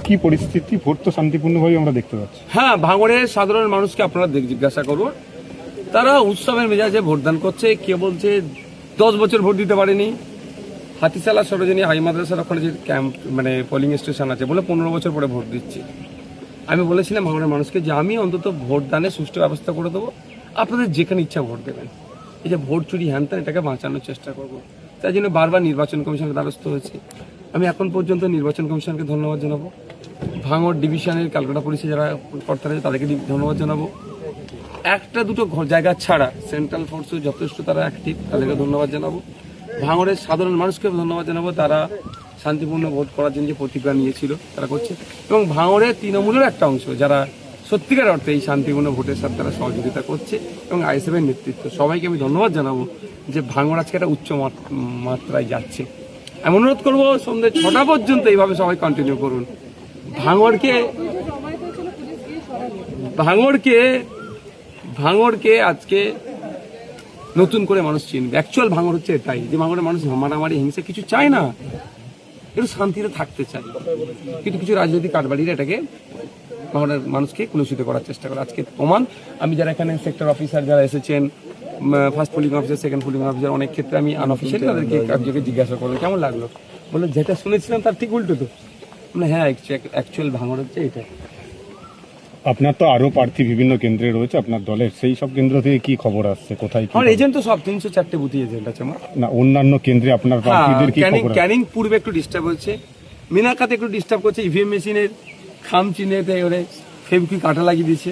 কি পরিস্থিতি? ভোট তো শান্তিপূর্ণভাবে আমরা দেখতে পাচ্ছি। হ্যাঁ, ভাঙড়ের সাধারণ মানুষকে আপনারা জিজ্ঞাসা করুন, তারা উৎসবের মেজাজে ভোটদান করছে। কে বলছে 10 বছর ভোট দিতে পারেনি? হাতিশালা সরোজিনী হাই মাদ্রাসার ওখানে যে ক্যাম্প মানে পোলিং স্টেশন আছে, বলে 15 বছর পরে ভোট দিচ্ছি। আমি বলেছিলাম ভাঙড়ের মানুষকে যে আমি অন্তত ভোটদানের সুষ্ঠু ব্যবস্থা করে দেবো, আপনাদের যেখানে ইচ্ছা ভোট দেবেন। এই যে ভোট চুরি হ্যানত্যান, এটাকে বাঁচানোর চেষ্টা করবো। তাই জন্য বারবার নির্বাচন কমিশনের দ্বারস্থ হয়েছে। আমি এখন পর্যন্ত নির্বাচন কমিশনকে ধন্যবাদ জানাবো, ভাঙড় ডিভিশনের ক্যালকাটা পুলিশে যারা কর্তারা আছে তাদেরকে ধন্যবাদ জানাবো। একটা দুটো জায়গা ছাড়া সেন্ট্রাল ফোর্সও যথেষ্ট তারা অ্যাক্টিভ, তাদেরকে ধন্যবাদ জানাবো। ভাঙড়ের সাধারণ মানুষকে ধন্যবাদ জানাবো, তারা শান্তিপূর্ণ ভোট করার জন্য যে প্রতিজ্ঞা নিয়েছিল তারা করছে। এবং ভাঙড়ের তৃণমূলের একটা অংশ যারা সত্যিকার অর্থে এই শান্তিপূর্ণ ভোটের সাথে তারা সহযোগিতা করছে, এবং আইএসএফের নেতৃত্ব সবাইকে আমি ধন্যবাদ জানাবো যে ভাঙড় আজকে একটা উচ্চ মাত্রায় যাচ্ছে। আমি অনুরোধ করবো সন্ধ্যে 6টা পর্যন্ত এইভাবে সবাই কন্টিনিউ করুন। ভাঙড়কে আজকে নতুন করে মানুষ চিনবে। অ্যাকচুয়াল ভাঙড় হচ্ছে এটাই, যে ভাঙড়ের মানুষ মারামারি হিংসা কিছু চায় না, একটু শান্তিতে থাকতে চায়। কিন্তু কিছু রাজনৈতিক কারবারিরা এটাকে ভাঙড়ের মানুষকে কলুষিত করার চেষ্টা করে। আজকে প্রমাণ, আমি যারা এখানে সেক্টর অফিসার যারা এসেছেন, first pulling officer, second pulling officer, অনেক ক্ষেত্রে আমি আনঅফিসিয়ালি তাদেরকে একজনকে জিজ্ঞাসা করলাম কেমন লাগলো, বলে যেটা শুনেছিলাম তার ঠিক উল্টো তো। মানে হ্যাঁ, অ্যাকচুয়াল ভাঙড় হচ্ছে এটা। আপনার তো আরো প্রার্থী বিভিন্ন কেন্দ্রে রয়েছে আপনার দলের, সেই সব কেন্দ্র থেকে কি খবর আসছে, কোথায় কি? আমার এজেন্ট তো সব 304টে বুথি এজেন্ট আছে আমার। না, অন্যান্য কেন্দ্রে আপনার প্রার্থীদের কি খবর? ক্যানিং পূর্বে একটু ডিস্টার্ব হচ্ছে, মিনাকাতে একটু ডিস্টার্ব করছে, ইভিএম মেশিনের খাম চিহ্নেতে ওরে ফেবিকুইক কাটা লাগিয়ে দিয়েছে।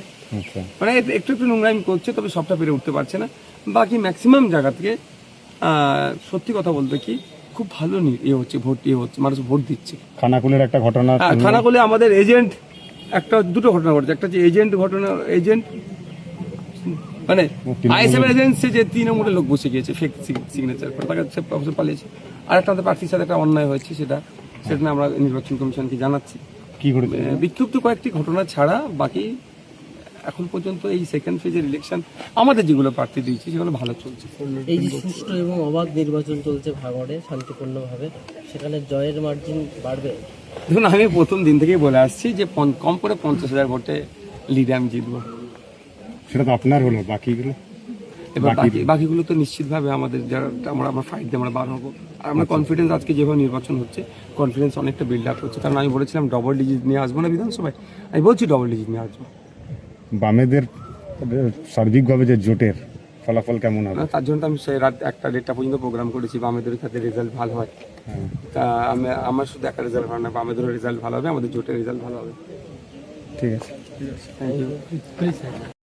মানে একটু একটু নোংরামি করছে, তবে সবটা পেরে উঠতে পারছে না। বাকি ম্যাক্সিমাম জায়গা থেকে সত্যি কথা বলতে কি খুব ভালো ভোট হচ্ছে, মানুষ ভোট দিচ্ছে। খানাকুলের একটা ঘটনা, খানাকুলে আমাদের এজেন্ট দুটো ঘটনা ঘটেছে। একটা যে এজেন্ট মানে আইএসএফ এজেন্সি যে তৃণমূলের লোক বসে গিয়েছে ফেক সিগনেচার করে, তাকে প্রফেসর পালিয়েছে। আর একটা আমাদের প্রার্থীর সাথে একটা অন্যায় হয়েছে, সেটা আমরা নির্বাচন কমিশনকে জানাচ্ছি। কি ঘটেছে? বিক্ষুব্ধ কয়েকটি ঘটনা ছাড়া বাকি এখন পর্যন্ত এই সেকেন্ড ফেজের ইলেকশন আমাদের যেগুলো প্রার্থী দিয়েছি সেগুলো ভালো চলছে। এই যে সুষ্ঠু এবং অবাধ নির্বাচন চলছে ভাঙড়ে শান্তিপূর্ণভাবে, সেখানে জয়ের মার্জিন বাড়বে? দেখুন, আমি প্রথম দিন থেকেই বলে আসছি যে কম করে 50,000 ভোটে লিডে আমি জিতবো। সেটা তো আপনার হলো, বাকিগুলো? এবার বাকিগুলো তো নিশ্চিতভাবে আমাদের যারা আমরা ফাইট দিয়ে আমরা বার হবো। আর আমরা কনফিডেন্স, আজকে যেভাবে নির্বাচন হচ্ছে কনফিডেন্স অনেকটা বিল্ড আপ হচ্ছে। কারণ আমি বলেছিলাম ডবল ডিজিট নিয়ে আসবো না বিধানসভায়, আমি বলছি ডবল ডিজিট নিয়ে আসবো। বামেদের সার্বিকভাবে যে জোটের ফলাফল কেমন হবে? তার জন্য তো আমি রাত 1টা পর্যন্ত প্রোগ্রাম করেছি, বামেদের সাথে রেজাল্ট ভালো হয়। তা আমার শুধু একটা রেজাল্ট ভালো না, বামেদেরও রেজাল্ট ভালো হবে, আমাদের জোটের রেজাল্ট ভালো হবে। ঠিক আছে, থ্যাংক ইউ।